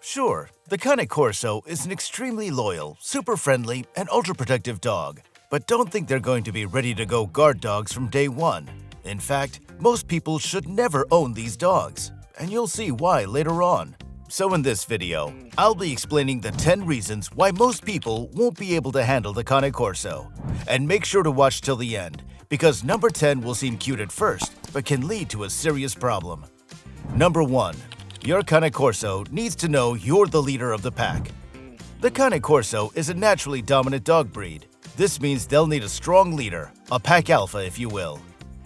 Sure, the Cane Corso is an extremely loyal, super friendly, and ultra-protective dog. But don't think they're going to be ready-to-go guard dogs from day one. In fact, most people should never own these dogs, and you'll see why later on. So in this video, I'll be explaining the 10 reasons why most people won't be able to handle the Cane Corso. And make sure to watch till the end, because number 10 will seem cute at first, but can lead to a serious problem. Number 1. Your Cane Corso needs to know you're the leader of the pack. The Cane Corso is a naturally dominant dog breed. This means they'll need a strong leader, a pack alpha if you will.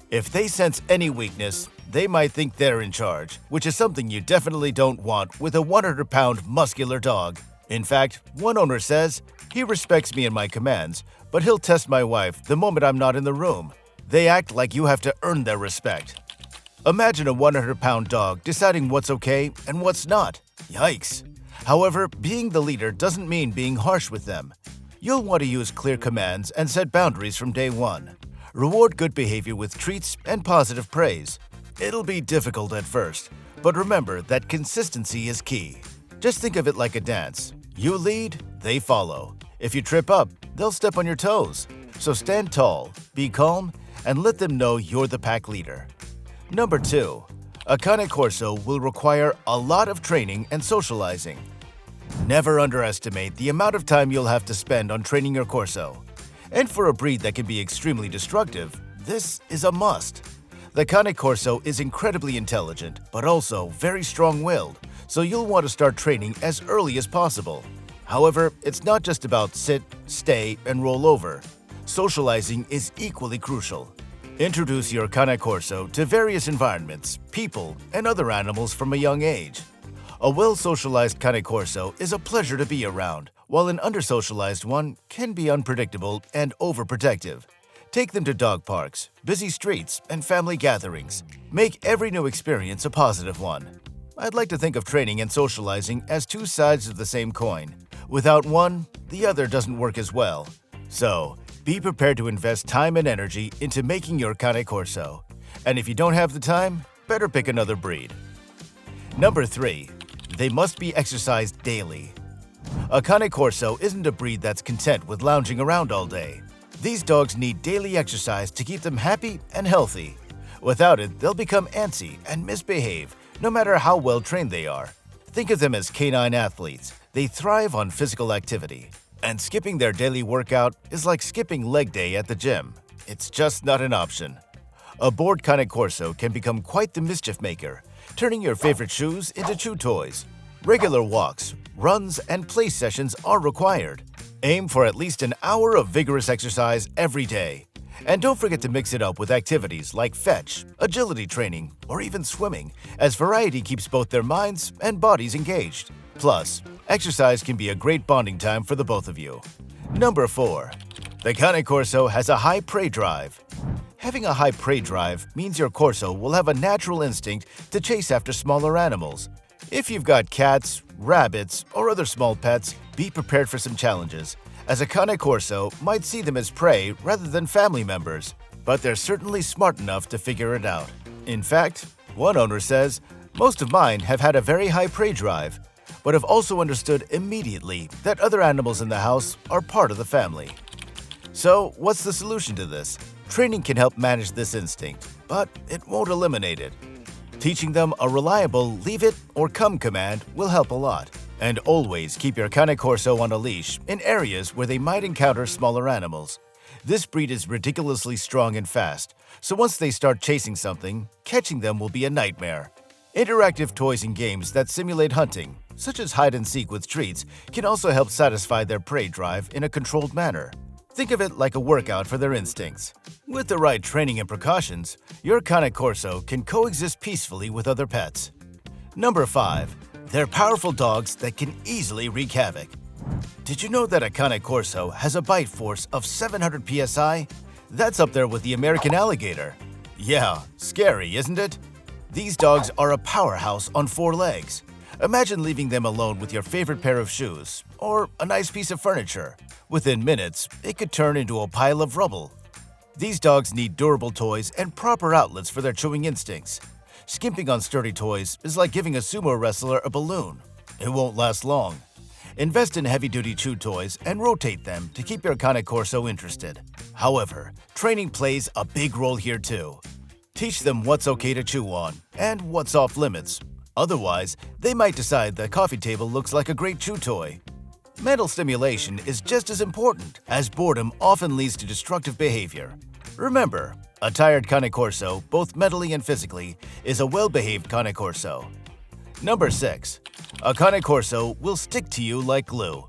If they sense any weakness, they might think they're in charge, which is something you definitely don't want with a 100-pound muscular dog. In fact, one owner says, "He respects me and my commands, but he'll test my wife the moment I'm not in the room." They act like you have to earn their respect. Imagine a 100-pound dog deciding what's okay and what's not. Yikes! However, being the leader doesn't mean being harsh with them. You'll want to use clear commands and set boundaries from day one. Reward good behavior with treats and positive praise. It'll be difficult at first, but remember that consistency is key. Just think of it like a dance. You lead, they follow. If you trip up, they'll step on your toes. So stand tall, be calm, and let them know you're the pack leader. Number 2. A Cane Corso will require a lot of training and socializing. Never underestimate the amount of time you'll have to spend on training your Corso. And for a breed that can be extremely destructive, this is a must. The Cane Corso is incredibly intelligent, but also very strong-willed, so you'll want to start training as early as possible. However, it's not just about sit, stay, and roll over. Socializing is equally crucial. Introduce your Cane Corso to various environments, people, and other animals from a young age. A well-socialized Cane Corso is a pleasure to be around, while an under-socialized one can be unpredictable and overprotective. Take them to dog parks, busy streets, and family gatherings. Make every new experience a positive one. I'd like to think of training and socializing as two sides of the same coin. Without one, the other doesn't work as well. So, be prepared to invest time and energy into making your Cane Corso. And if you don't have the time, better pick another breed. Number 3. They must be exercised daily. A Cane Corso isn't a breed that's content with lounging around all day. These dogs need daily exercise to keep them happy and healthy. Without it, they'll become antsy and misbehave, no matter how well trained they are. Think of them as canine athletes. They thrive on physical activity. And skipping their daily workout is like skipping leg day at the gym. It's just not an option. A bored Cane Corso can become quite the mischief maker, turning your favorite shoes into chew toys. Regular walks, runs, and play sessions are required. Aim for at least an hour of vigorous exercise every day. And don't forget to mix it up with activities like fetch, agility training, or even swimming, as variety keeps both their minds and bodies engaged. Plus, exercise can be a great bonding time for the both of you. Number 4. The Cane Corso has a high prey drive. Having a high prey drive means your Corso will have a natural instinct to chase after smaller animals. If you've got cats, rabbits, or other small pets, be prepared for some challenges, as a Cane Corso might see them as prey rather than family members, but they're certainly smart enough to figure it out. In fact, one owner says, "Most of mine have had a very high prey drive, but have also understood immediately that other animals in the house are part of the family." So, what's the solution to this? Training can help manage this instinct, but it won't eliminate it. Teaching them a reliable leave it or come command will help a lot. And always keep your Cane Corso on a leash in areas where they might encounter smaller animals. This breed is ridiculously strong and fast, so once they start chasing something, catching them will be a nightmare. Interactive toys and games that simulate hunting, such as hide and seek with treats, can also help satisfy their prey drive in a controlled manner. Think of it like a workout for their instincts. With the right training and precautions, your Cane Corso can coexist peacefully with other pets. Number 5. They're powerful dogs that can easily wreak havoc. Did you know that a Cane Corso has a bite force of 700 psi? That's up there with the American alligator. Yeah, scary, isn't it? These dogs are a powerhouse on 4 legs. Imagine leaving them alone with your favorite pair of shoes or a nice piece of furniture. Within minutes, it could turn into a pile of rubble. These dogs need durable toys and proper outlets for their chewing instincts. Skimping on sturdy toys is like giving a sumo wrestler a balloon. It won't last long. Invest in heavy-duty chew toys and rotate them to keep your Cane Corso interested. However, training plays a big role here too. Teach them what's okay to chew on and what's off limits. Otherwise, they might decide the coffee table looks like a great chew toy. Mental stimulation is just as important, as boredom often leads to destructive behavior. Remember, a tired Cane Corso, both mentally and physically, is a well-behaved Cane Corso. Number 6. A Cane Corso will stick to you like glue.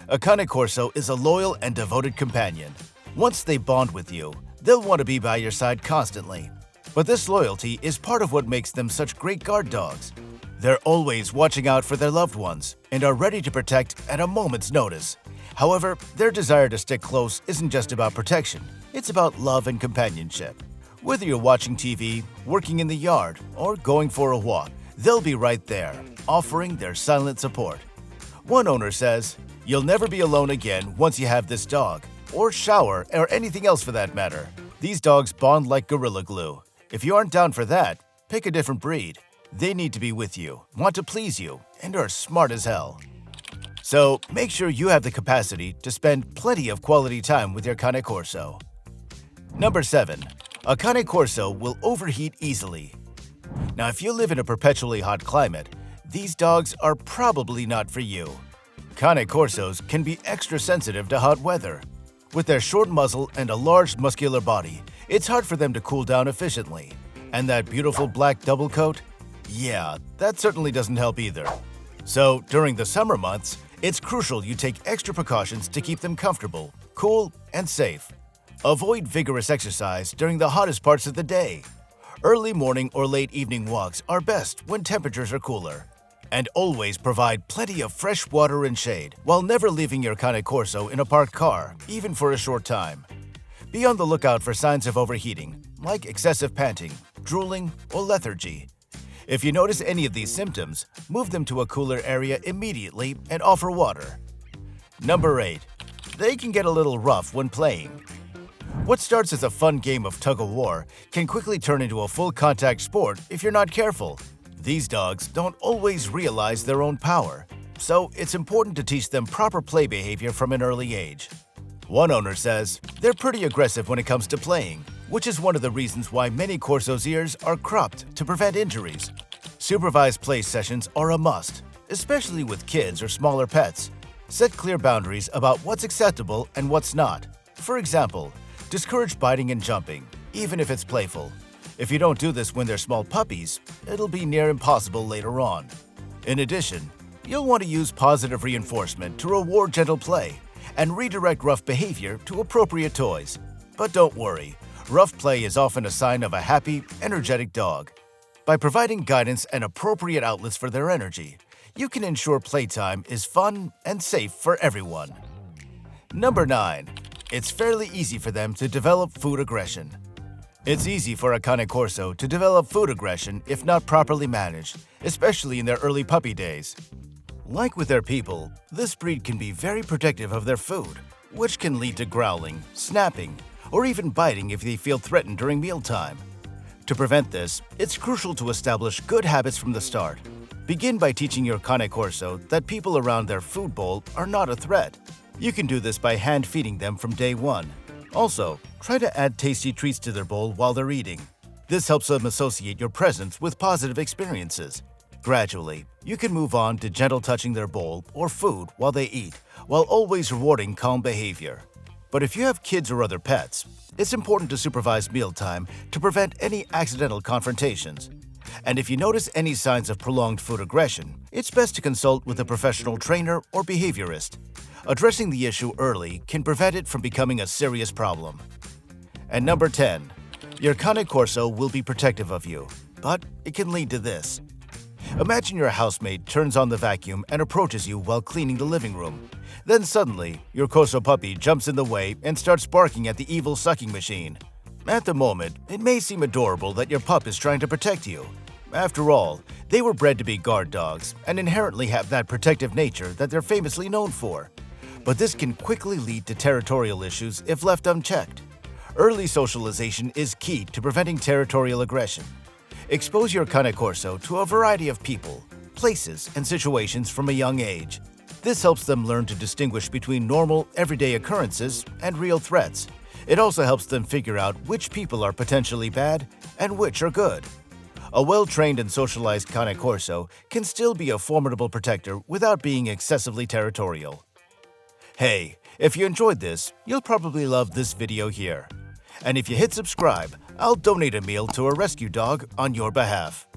A Cane Corso is a loyal and devoted companion. Once they bond with you, they'll want to be by your side constantly. But this loyalty is part of what makes them such great guard dogs. They're always watching out for their loved ones and are ready to protect at a moment's notice. However, their desire to stick close isn't just about protection, it's about love and companionship. Whether you're watching TV, working in the yard, or going for a walk, they'll be right there, offering their silent support. One owner says, "You'll never be alone again once you have this dog, or shower, or anything else for that matter. These dogs bond like gorilla glue. If you aren't down for that, pick a different breed. They need to be with you, want to please you, and are smart as hell." So make sure you have the capacity to spend plenty of quality time with your Cane Corso. Number 7. A Cane Corso will overheat easily. Now, if you live in a perpetually hot climate, these dogs are probably not for you. Cane Corsos can be extra sensitive to hot weather. With their short muzzle and a large muscular body, it's hard for them to cool down efficiently. And that beautiful black double coat? Yeah, that certainly doesn't help either. So, during the summer months, it's crucial you take extra precautions to keep them comfortable, cool, and safe. Avoid vigorous exercise during the hottest parts of the day. Early morning or late evening walks are best when temperatures are cooler. And always provide plenty of fresh water and shade while never leaving your Cane Corso in a parked car, even for a short time. Be on the lookout for signs of overheating, like excessive panting, drooling, or lethargy. If you notice any of these symptoms, move them to a cooler area immediately and offer water. Number 8. They can get a little rough when playing. What starts as a fun game of tug-of-war can quickly turn into a full-contact sport if you're not careful. These dogs don't always realize their own power, so it's important to teach them proper play behavior from an early age. One owner says they're pretty aggressive when it comes to playing, which is one of the reasons why many Corso's ears are cropped to prevent injuries. Supervised play sessions are a must, especially with kids or smaller pets. Set clear boundaries about what's acceptable and what's not. For example, discourage biting and jumping, even if it's playful. If you don't do this when they're small puppies, it'll be near impossible later on. In addition, you'll want to use positive reinforcement to reward gentle play and redirect rough behavior to appropriate toys. But don't worry, rough play is often a sign of a happy, energetic dog. By providing guidance and appropriate outlets for their energy, you can ensure playtime is fun and safe for everyone. Number 9. It's fairly easy for them to develop food aggression. It's easy for a Cane Corso to develop food aggression if not properly managed, especially in their early puppy days. Like with their people, this breed can be very protective of their food, which can lead to growling, snapping, or even biting if they feel threatened during mealtime. To prevent this, it's crucial to establish good habits from the start. Begin by teaching your Cane Corso that people around their food bowl are not a threat. You can do this by hand feeding them from day one. Also, try to add tasty treats to their bowl while they're eating. This helps them associate your presence with positive experiences. Gradually, you can move on to gentle touching their bowl or food while they eat, while always rewarding calm behavior. But if you have kids or other pets, it's important to supervise mealtime to prevent any accidental confrontations. And if you notice any signs of prolonged food aggression, it's best to consult with a professional trainer or behaviorist. Addressing the issue early can prevent it from becoming a serious problem. And number 10. Your Cane Corso will be protective of you, but it can lead to this. Imagine your housemate turns on the vacuum and approaches you while cleaning the living room. Then suddenly, your Corso puppy jumps in the way and starts barking at the evil sucking machine. At the moment, it may seem adorable that your pup is trying to protect you. After all, they were bred to be guard dogs and inherently have that protective nature that they're famously known for. But this can quickly lead to territorial issues if left unchecked. Early socialization is key to preventing territorial aggression. Expose your Cane Corso to a variety of people, places, and situations from a young age. This helps them learn to distinguish between normal, everyday occurrences and real threats. It also helps them figure out which people are potentially bad and which are good. A well-trained and socialized Cane Corso can still be a formidable protector without being excessively territorial. Hey, if you enjoyed this, you'll probably love this video here. And if you hit subscribe, I'll donate a meal to a rescue dog on your behalf.